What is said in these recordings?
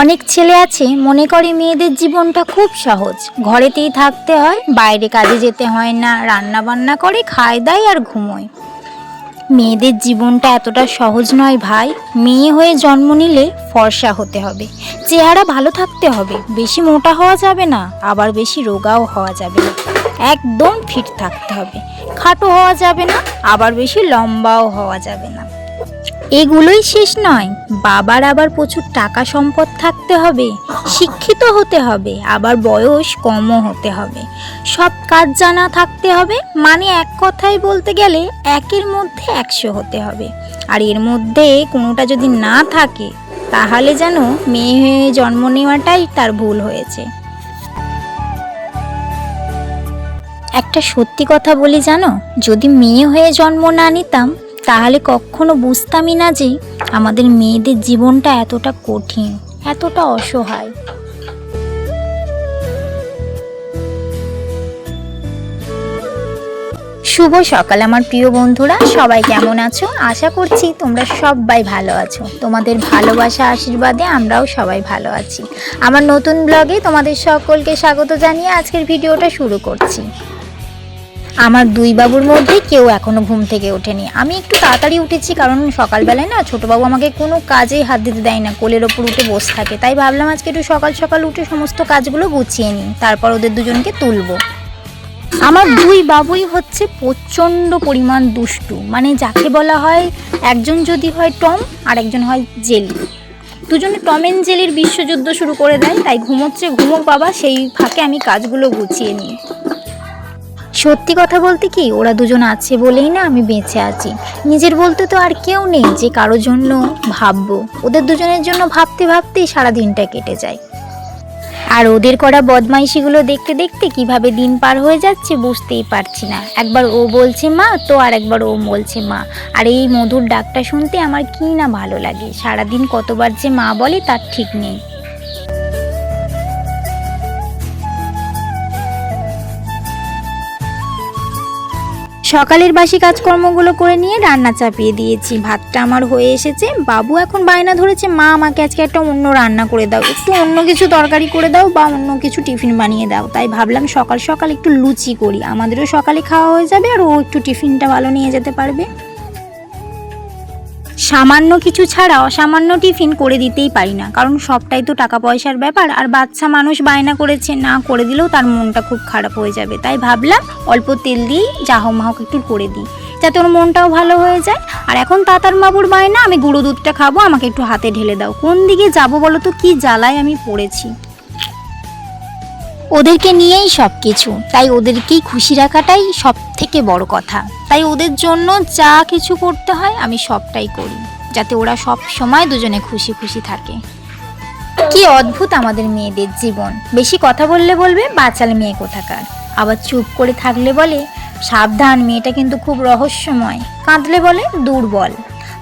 অনেক ছেলে আছে মনে করে মেয়েদের জীবনটা খুব সহজ, ঘরেতেই থাকতে হয়, বাইরে কাজে যেতে হয় না, রান্না বান্না করে খায় দায় আর ঘুমোয়। মেয়েদের জীবনটা এতটা সহজ নয় ভাই। মেয়ে হয়ে জন্ম নিলে ফর্সা হতে হবে, চেহারা ভালো থাকতে হবে, বেশি মোটা হওয়া যাবে না, আবার বেশি রোগাও হওয়া যাবে না, একদম ফিট থাকতে হবে, খাটো হওয়া যাবে না, আবার বেশি লম্বাও হওয়া যাবে না। এগুলোই শেষ নয়, বাবার আবার প্রচুর টাকা সম্পদ থাকতে হবে, শিক্ষিত হতে হবে, আবার বয়স কমও হতে হবে, সব কাজ জানা থাকতে হবে, মানে এক কথায় বলতে গেলে 1-এর মধ্যে 100 হতে হবে। আর এর মধ্যে কোনোটা যদি না থাকে তাহলে যেন মেয়ে হয়ে জন্ম নেওয়াটাই তার ভুল হয়েছে। একটা সত্যি কথা বলি জানো, যদি মেয়ে হয়ে জন্ম না নিতাম তাহলে কখনো বুঝতামই না যে আমাদের মেয়েদের জীবনটা এতটা কঠিন, এতটা অসহায়। শুভ সকাল আমার প্রিয় বন্ধুরা, সবাই কেমন আছো? আশা করছি তোমরা সবাই ভালো আছো। তোমাদের ভালোবাসা আশীর্বাদে আমরাও সবাই ভালো আছি। আমার নতুন ব্লগে তোমাদের সকলকে স্বাগত জানিয়ে আজকের ভিডিওটা শুরু করছি। আমার দুই বাবুর মধ্যে কেউ এখনো ঘুম থেকে ওঠেনি। আমি একটু তাড়াতাড়ি উঠেছি, কারণ সকালবেলায় না ছোটোবাবু আমাকে কোনো কাজেই হাত দিতে দেয় না, কোলের ওপর উঠে বসে থাকে। তাই ভাবলাম আজকে একটু সকাল সকাল উঠে সমস্ত কাজগুলো গুছিয়ে নিই, তারপর ওদের দুজনকে তুলবো। আমার দুই বাবুই হচ্ছে প্রচণ্ড পরিমাণ দুষ্টু, মানে যাকে বলা হয় একজন যদি হয় টম আর একজন হয় জেলি। দুজনে টম অ্যান্ড জেলির বিশ্বযুদ্ধ শুরু করে দেয়। তাই ঘুমোচ্ছে, ঘুমোক বাবা, সেই ফাঁকে আমি কাজগুলো গুছিয়ে নিই। সত্যি কথা বলতে কি, ওরা দুজন আছে বলেই না আমি বেঁচে আছি। নিজের বলতে তো আর কেউ নেই যে কারোর জন্য ভাববো। ওদের দুজনের জন্য ভাবতে ভাবতেই সারা দিনটা কেটে যায়। আর ওদের করা বদমাইশিগুলো দেখতে দেখতে কিভাবে দিন পার হয়ে যাচ্ছে বুঝতেই পারছি না। একবার ও বলছে মা তো আর একবার ও বলছে মা। আর এই মধুর ডাকটা শুনতে আমার কি না ভালো লাগে। সারাদিন কতবার যে মা বলে তার ঠিক নেই। সকালের বাসি কাজকর্মগুলো করে নিয়ে রান্না চাপিয়ে দিয়েছি। ভাতটা আমার হয়ে এসেছে। বাবু এখন বায়না ধরেছে মা আমাকে আজকে একটা অন্য রান্না করে দাও, একটু অন্য কিছু তরকারি করে দাও বা অন্য কিছু টিফিন বানিয়ে দাও। তাই ভাবলাম সকাল সকাল একটু লুচি করি, আমাদেরও সকালে খাওয়া হয়ে যাবে আর ও একটু টিফিনটা ভালো নিয়ে যেতে পারবে। সামান্য কিছু ছাড়া অসামান্য টিফিন করে দিতেই পারি না, কারণ সবটাই তো টাকা পয়সার ব্যাপার। আর বাচ্চা মানুষ বায়না করেছে, না করে দিলেও তার মনটা খুব খারাপ হয়ে যাবে। তাই ভাবলাম অল্প তেল দিয়েই যা হোক মাহক একটু করে দিই, যাতে ওর মনটাও ভালো হয়ে যায়। আর এখন তাতার বাবুর বায়না আমি গুঁড়ো দুধটা খাবো, আমাকে একটু হাতে ঢেলে দাও। কোন দিকে যাবো বলো তো, কি জ্বালায় আমি পড়েছি। ওদেরকে নিয়েই সব কিছু, তাই ওদেরকেই খুশি রাখাটাই সব থেকে বড় কথা। তাই ওদের জন্য যা কিছু করতে হয় আমি সবটাই করি, যাতে ওরা সব সময় দুজনে খুশি খুশি থাকে। কি অদ্ভুত আমাদের মেয়েদের জীবন। বেশি কথা বললে বলবে বাচাল মেয়ে কোথাকার, আবার চুপ করে থাকলে বলে সাবধান মেয়েটা কিন্তু খুব রহস্যময়, কাঁদলে বলে দুর্বল,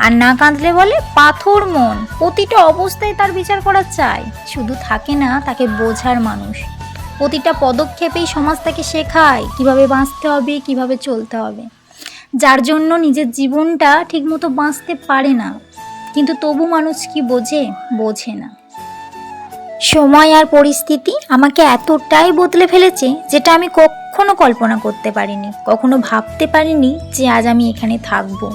আর না কাঁদলে বলে পাথর মন। প্রতিটা অবস্থায় তার বিচার করা চাই, শুধু থাকে না তাকে বোঝার মানুষ। প্রতিটা পদক্ষেপেই সমাজ তাকে শেখায় কিভাবে বাঁচতে হবে, কিভাবে চলতে হবে, যার জন্য নিজের জীবনটা ঠিকমতো বাঁচতে পারে না। কিন্তু তবু মানুষ কি বোঝে না। সময় আর পরিস্থিতি আমাকে এতটাই বদলে ফেলেছে, যেটা আমি কখনো কল্পনা করতে পারিনি, কখনো ভাবতে পারিনি যে আজ আমি এখানে থাকবো।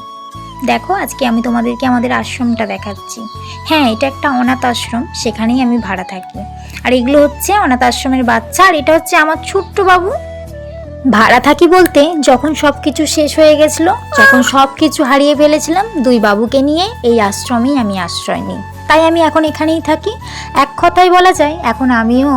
দেখো আজকে আমি তোমাদেরকে আমাদের আশ্রমটা দেখাচ্ছি। হ্যাঁ, এটা একটা অনাথ আশ্রম, সেখানেই আমি ভাড়া থাকি। আর এগুলো হচ্ছে অনাথ আশ্রমের বাচ্চা, আর এটা হচ্ছে আমার ছোট্ট বাবু। ভাড়া থাকি বলতে যখন সব কিছু শেষ হয়ে গেছিলো, যখন সব কিছু হারিয়ে ফেলেছিলাম, দুই বাবুকে নিয়ে এই আশ্রমেই আমি আশ্রয় নিই। তাই আমি এখন এখানেই থাকি। এক কথায় বলা যায় এখন আমিও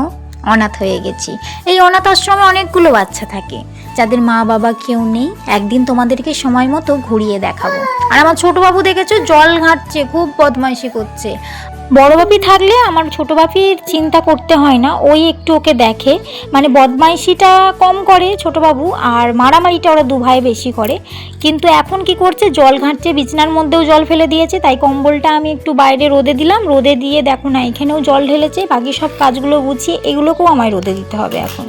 অনাথ হয়ে গেছি। এই অনাথ আশ্রমে অনেকগুলো বাচ্চা থাকে যাদের মা বাবা কেউ নেই। একদিন তোমাদেরকে সময় মতো ঘুরিয়ে দেখাবো। আর আমার ছোট বাবু দেখেছো জল ঘাঁটছে, খুব বদমাইশি করছে। বড় বাপি থাকলে আমার ছোট বাপির চিন্তা করতে হয় না, ওই একটু ওকে দেখে, মানে বদমাইশিটা কম করে ছোট বাবু, আর মারামারিটা ওরা দু ভাই বেশি করে। কিন্তু এখন কি করছে, জল ঘাঁটছে, বিছানার মধ্যেও জল ফেলে দিয়েছে। তাই কম্বলটা আমি একটু বাইরে রোদে দিলাম, রোদে দিয়ে দেখো না এখানেও জল ঢেলেছে। বাকি সব কাজগুলো গুছিয়ে এগুলোকেও আমায় রোদে দিতে হবে এখন।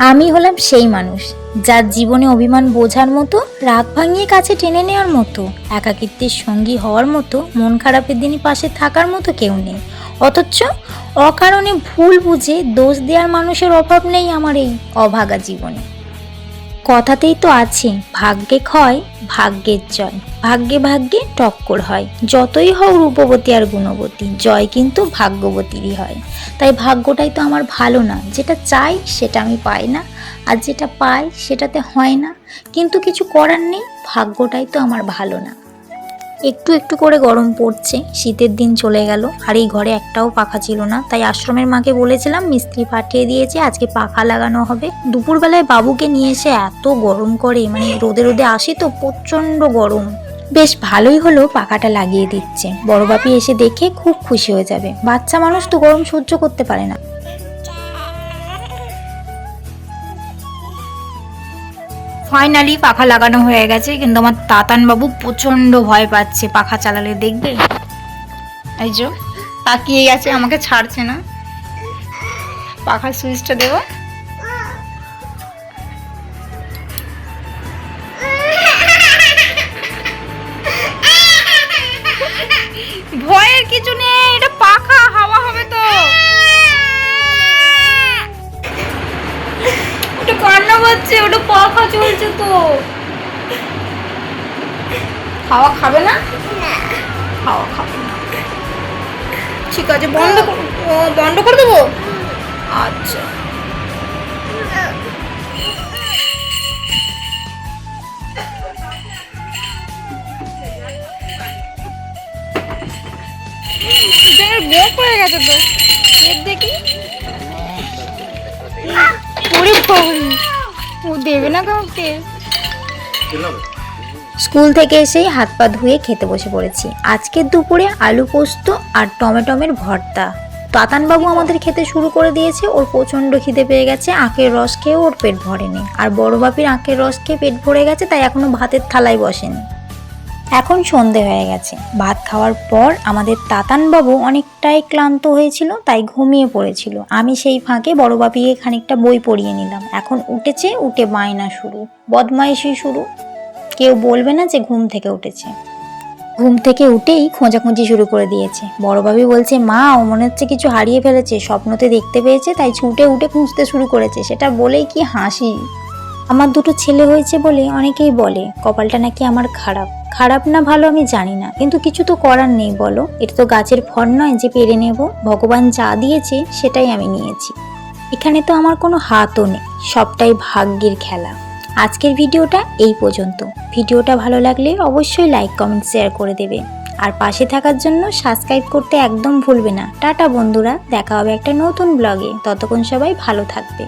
আমি হলাম সেই মানুষ যার জীবনে অভিমান বোঝার মতো, রাগ ভাঙিয়ে কাছে টেনে নেওয়ার মতো, একাকিত্বের সঙ্গী হওয়ার মতো, মন খারাপের দিনই পাশে থাকার মতো কেউ নেই। অথচ অকারণে ভুল বুঝে দোষ দেওয়ার মানুষের অভাব নেই আমার এই অভাগা জীবনে। কথাতেই তো আছে, ভাগ্যে ক্ষয় ভাগ্যের জয়, ভাগ্যে ভাগ্যে টক্কর হয়। যতই হোক রূপবতী আর গুণবতী, জয় কিন্তু ভাগ্যবতীরই হয়। তাই ভাগ্যটাই তো আমার ভালো না, যেটা চাই সেটা আমি পাই না, আর যেটা পাই সেটাতে হয় না। কিন্তু কিছু করার নেই, ভাগ্যটাই তো আমার ভালো না। একটু একটু করে গরম পড়ছে, শীতের দিন চলে গেল, আর এই ঘরে একটাও পাখা ছিল না। তাই আশ্রমের মাকে বলেছিলাম, মিস্ত্রি পাঠিয়ে দিয়েছে, আজকে পাখা লাগানো হবে। দুপুরবেলায় বাবুকে নিয়ে এসে এত গরম করে, মানে রোদে রোদে আসি তো প্রচণ্ড গরম। বেশ ভালোই হলো পাখাটা লাগিয়ে দিচ্ছে। বড় বাপি এসে দেখে খুব খুশি হয়ে যাবে, বাচ্চা মানুষ তো গরম সহ্য করতে পারে না। ফাইনালি পাখা লাগানো হয়ে গেছে, কিন্তু আমার তাতান বাবু প্রচন্ড ভয় পাচ্ছে পাখা চালালে। দেখবে এই যে তাকিয়ে গেছে, আমাকে ছাড়ছে না। পাখার সুইচটা দেব। ভয়ের কিছু নেই, এটা পাখা, হাওয়া হবে তো। ওটা কান্না পাচ্ছে, ওটা পাখা চলছে তো। হাওয়া খাবে না, হাওয়া খাবে না। ঠিক আছে, বন্ধ করে দেবো। আচ্ছা, বোক হয়ে গেছে তো, দেখি। ও দেবে না কাউকে। স্কুল থেকে এসেই হাত পা ধুয়ে খেতে বসে পড়েছি। আজকের দুপুরে আলু পোস্ত আর টমেটোমের ভর্তা। তাতানবাবু আমাদের খেতে শুরু করে দিয়েছে, ওর প্রচণ্ড খিদে পেয়ে গেছে। আখের রস খেয়ে ওর পেট ভরেনি, আর বড় বাপির আখের রস খেয়ে পেট ভরে গেছে, তাই এখনো ভাতের থালায় বসেনি। এখন সন্ধে হয়ে গেছে। ভাত খাওয়ার পর আমাদের তাতানবাবু অনেকটাই ক্লান্ত হয়েছিল, তাই ঘুমিয়ে পড়েছিল। আমি সেই ফাঁকে বড় বাপিকে খানিকটা বই পড়িয়ে নিলাম। এখন উঠেছে, উঠে বায়না শুরু, বদমাইশি শুরু। কেউ বলবে না যে ঘুম থেকে উঠেছে। ঘুম থেকে উঠেই খোঁজাখুঁজি শুরু করে দিয়েছে। বড় ভাবি বলছে, মা ও মনে হচ্ছে কিছু হারিয়ে ফেলেছে, স্বপ্নতে দেখতে পেয়েছে, তাই ছুটে উঠে খুঁজতে শুরু করেছে। সেটা বলেই কি হাসি। আমার দুটো ছেলে হয়েছে বলে অনেকেই বলে কপালটা নাকি আমার খারাপ। খারাপ না ভালো আমি জানি না, কিন্তু কিছু তো করার নেই বলো। এটা তো গাছের ফল নয় যে পেরে নেব। ভগবান যা দিয়েছে সেটাই আমি নিয়েছি, এখানে তো আমার কোনো হাতও নেই, সবটাই ভাগ্যের খেলা। আজকের ভিডিওটা এই পর্যন্ত। ভিডিওটা ভালো লাগলে অবশ্যই লাইক কমেন্ট শেয়ার করে দেবে, আর পাশে থাকার জন্য সাবস্ক্রাইব করতে একদম ভুলবে না। টাটা বন্ধুরা, দেখা হবে একটা নতুন ব্লগে। ততক্ষণ সবাই ভালো থাকবে।